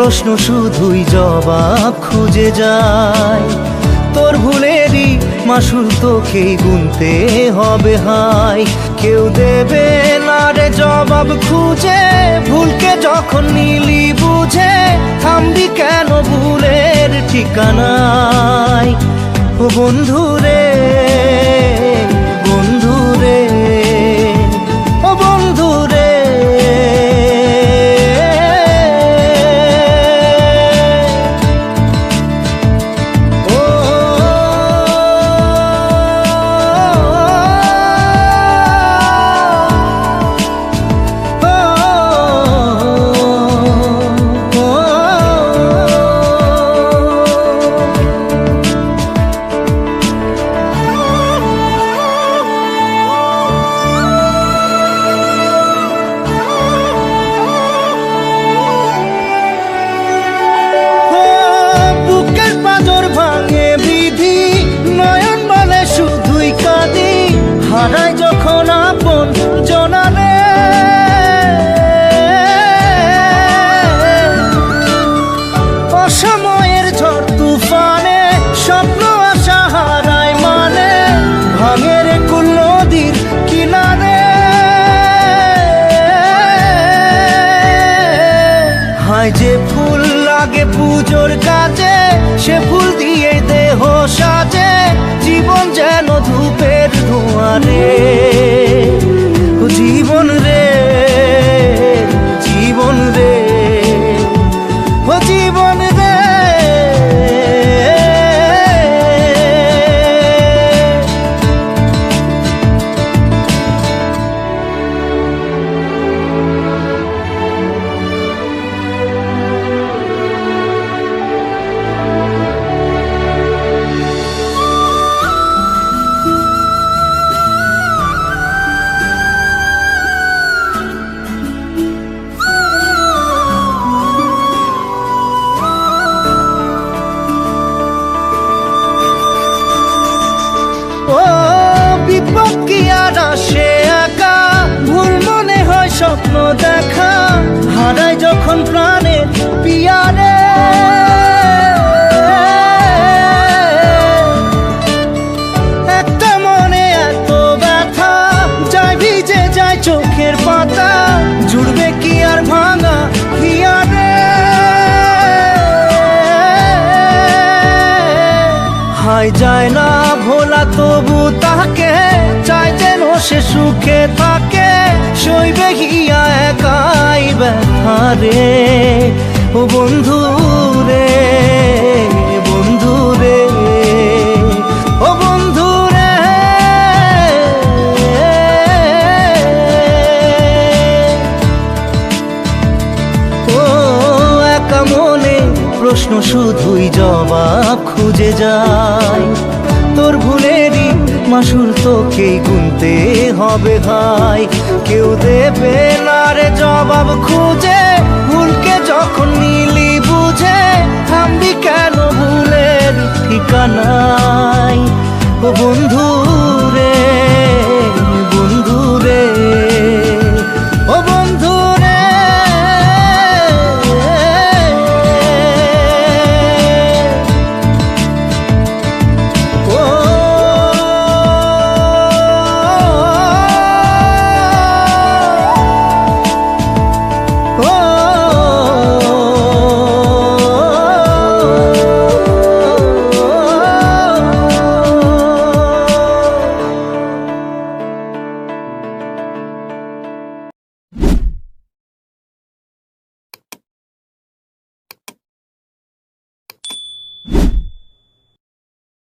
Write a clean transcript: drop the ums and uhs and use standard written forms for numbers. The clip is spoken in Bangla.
প্রশ্ন শুধুই জবাব খুঁজে যায়। তোর ভুলেরই মাসুল তোকেই গুনতে হবে হায়। কেউ দেবে না রে জবাব খুঁজে, ভুলকে যখন নিলি বুঝে থামবি কেন ভুলের ঠিকানায়। ও বন্ধু রে, বন্ধু রে, ও বন্ধু রে। হারাই যখন আপন জনারে, অসময়ের ঝড় তুফানে স্বপ্ন আশা হারায় মানে, ভাঙের কুল নদীর কিনারে। হায় যে ফুল লাগে পুজোর কাজে, সে ফুল দিয়ে দেহ সাজে, জীবন যেন ধূপের ধোঁয়ারে। ও জীবন রে, জীবন রে, ও জীবন রে। ও বিপদ কি আর আসে একা, ভুল মনে হয় স্বপ্ন দেখা, হারাই যখন প্রাণের পিয়ারে। একটা মনে এত ব্যথা, যায় ভিজে যায় চোখের পাতা, জুড়বে কি আর ভাঙা হিয়ারে। হায় যায় না ভোলা তবু তাকে, চাই যেন সে সুখে থাকে, সইবে হিয়া একাই ব্যথা রে। ও বন্ধু রে, বন্ধু রে, ও বন্ধু রে। ও একা মনে প্রশ্ন শুধুই জবাব খুঁজে যায়। তোর ভুলেরই মাসুল তোকেই গুনতে হবে হায়। কেউ দেবে না রে জবাব খুঁজে, ভুলকে যখন নিলি বুঝে থামবি কেন ভুলের ঠিকানায়। ও বন্ধু রে।